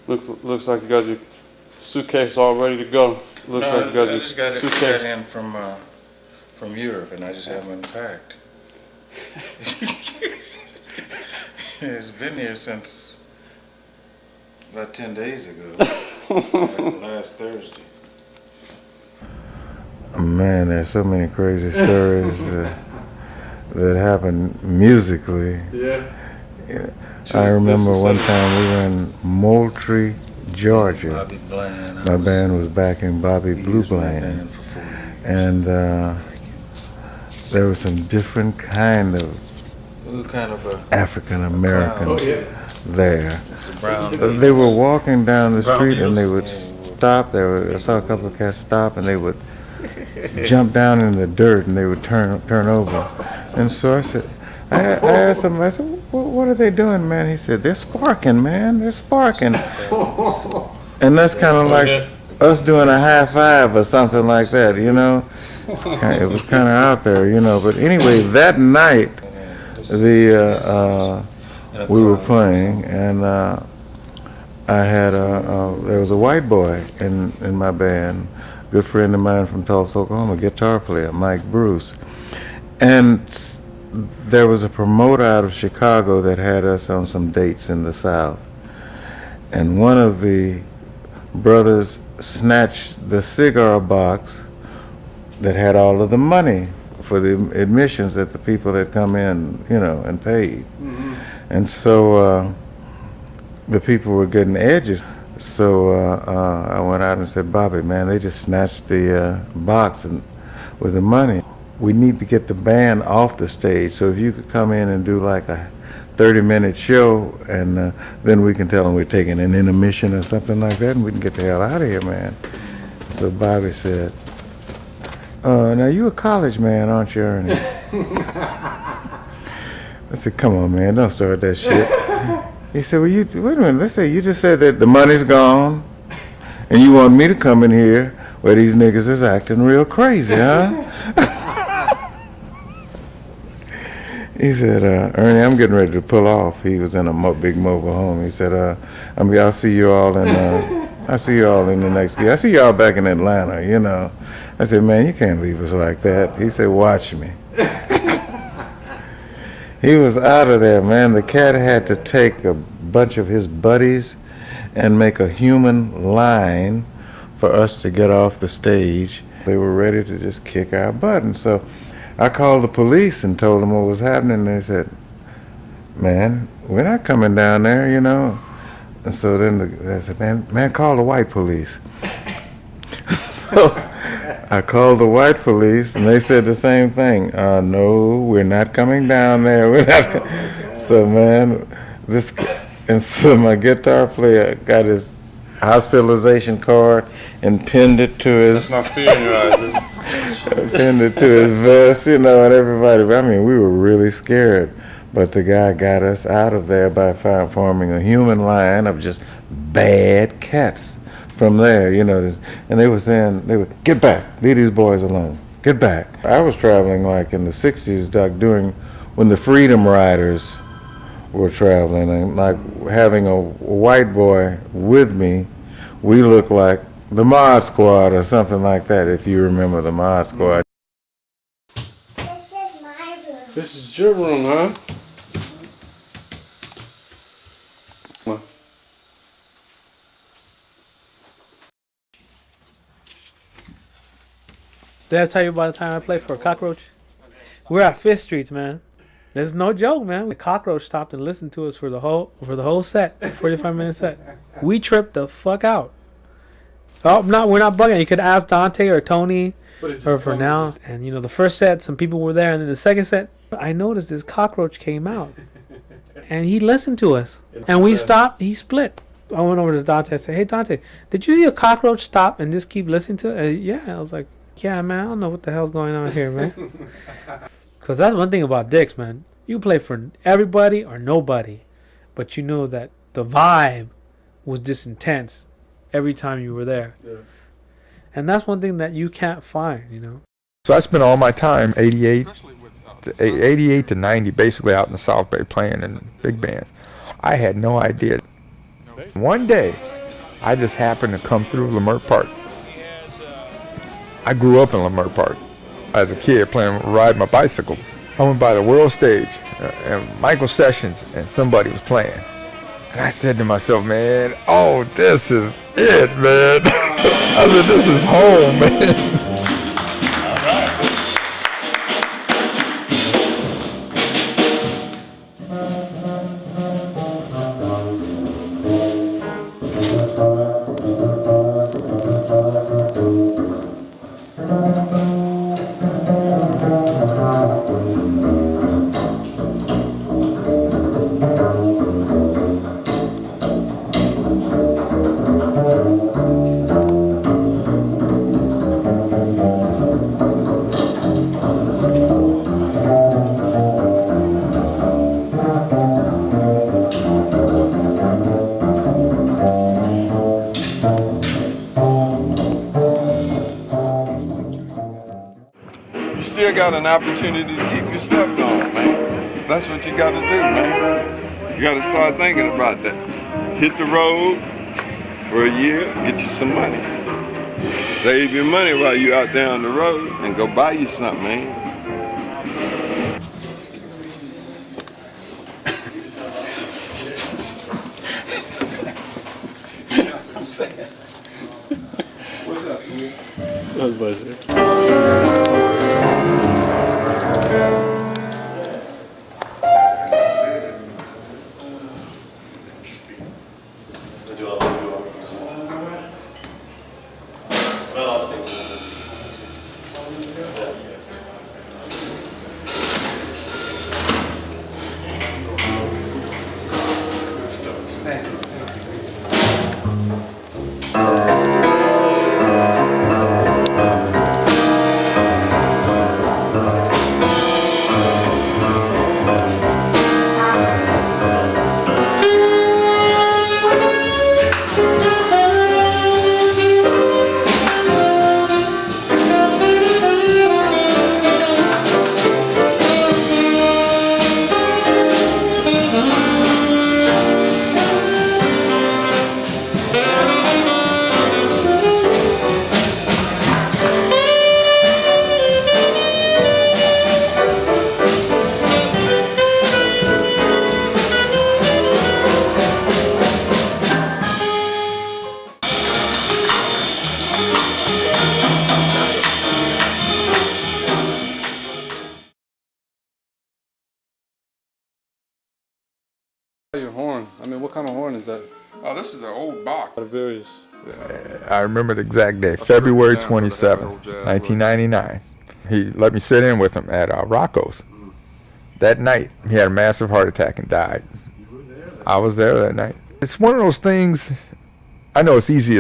Looks like you got your suitcase all ready to go. Looks like you got your suitcase. Got in from Europe, and I just haven't unpacked. It's been here since about 10 days ago, like last Thursday. Man, there's so many crazy stories that happen musically. Yeah. I remember one time we were in Moultrie, Georgia. My band was backing Bobby Blue Bland, and there were some different kind of African Americans there. They were walking down the street and they would stop. I saw a couple of cats stop and they would jump down in the dirt and they would turn over. And so I asked him, I said, what are they doing, man? He said, they're sparking, man. They're sparking. And that's kind of like us doing a high five or something like that, you know? It was kind of out there, you know. But anyway, that night, we were playing, and I had there was a white boy in my band, a good friend of mine from Tulsa, Oklahoma, a guitar player, Mike Bruce. And there was a promoter out of Chicago that had us on some dates in the South. And one of the brothers snatched the cigar box that had all of the money for the admissions that the people that come in, you know, and paid. Mm-hmm. And so the people were getting edges. So I went out and said, Bobby, man, they just snatched the box with the money. We need to get the band off the stage, so if you could come in and do like a 30-minute show, and then we can tell them we're taking an intermission or something like that, and we can get the hell out of here, man. So Bobby said, now you a college man, aren't you, Ernie? I said, come on, man, don't start that shit. He said, well, wait a minute, let's say you just said that the money's gone, and you want me to come in here where these niggas is acting real crazy, huh? He said, Ernie, I'm getting ready to pull off. He was in a big mobile home. He said, I'll see you all in the next year. I see y'all back in Atlanta, you know. I said, man, you can't leave us like that. He said, watch me. He was out of there, man. The cat had to take a bunch of his buddies and make a human line for us to get off the stage. They were ready to just kick our butt. And so I called the police and told them what was happening. They said, man, we're not coming down there, you know. And so then I said, man, call the white police. So I called the white police, and they said the same thing. No, we're not coming down there. We're not. So, man, so my guitar player got his hospitalization card and pinned it to his. That's not fear in your eyes. Pinned it to his vest, you know, and everybody. I mean, we were really scared. But the guy got us out of there by forming a human line of just bad cats from there, you know. And they were saying, get back, leave these boys alone, get back. I was traveling like in the 60s, Doc, when the Freedom Riders were traveling, and like having a white boy with me, we looked like the Mod Squad or something like that, if you remember the Mod Squad. This is my room. This is your room, huh? Did I tell you about the time I played for a cockroach? We're at Fifth Street, man. There's no joke, man. The cockroach stopped and listened to us for the whole set, 45-minute set. We tripped the fuck out. Oh, we're not bugging. You could ask Dante or Tony or for now. And you know, the first set, some people were there, and then the second set, I noticed this cockroach came out, and he listened to us, and we stopped. He split. I went over to Dante. I said, "Hey, Dante, did you see a cockroach stop and just keep listening to it?" Yeah, I was like, "Yeah, man, I don't know what the hell's going on here, man." Because that's one thing about Dicks, man. You play for everybody or nobody, but you know that the vibe was just intense every time you were there. Yeah. And that's one thing that you can't find, you know. So I spent all my time, 88 to 90, basically out in the South Bay playing in big bands. I had no idea. One day, I just happened to come through Leimert Park. I grew up in Leimert Park as a kid riding my bicycle. I went by the world stage and Michael Sessions and somebody was playing. And I said to myself, man, oh, this is it, man. I said, this is home, man. Still got an opportunity to keep your stuff going, man. That's what you got to do, man. You got to start thinking about that. Hit the road for a year, get you some money. Save your money while you out there on the road and go buy you something, man. What's up, man? That's bullshit. Your horn. I mean, what kind of horn is that? Oh, this is an old box. Various. I remember the exact day, February 27, 1999. He let me sit in with him at Rocco's. That night, he had a massive heart attack and died. I was there that night. It's one of those things, I know it's easy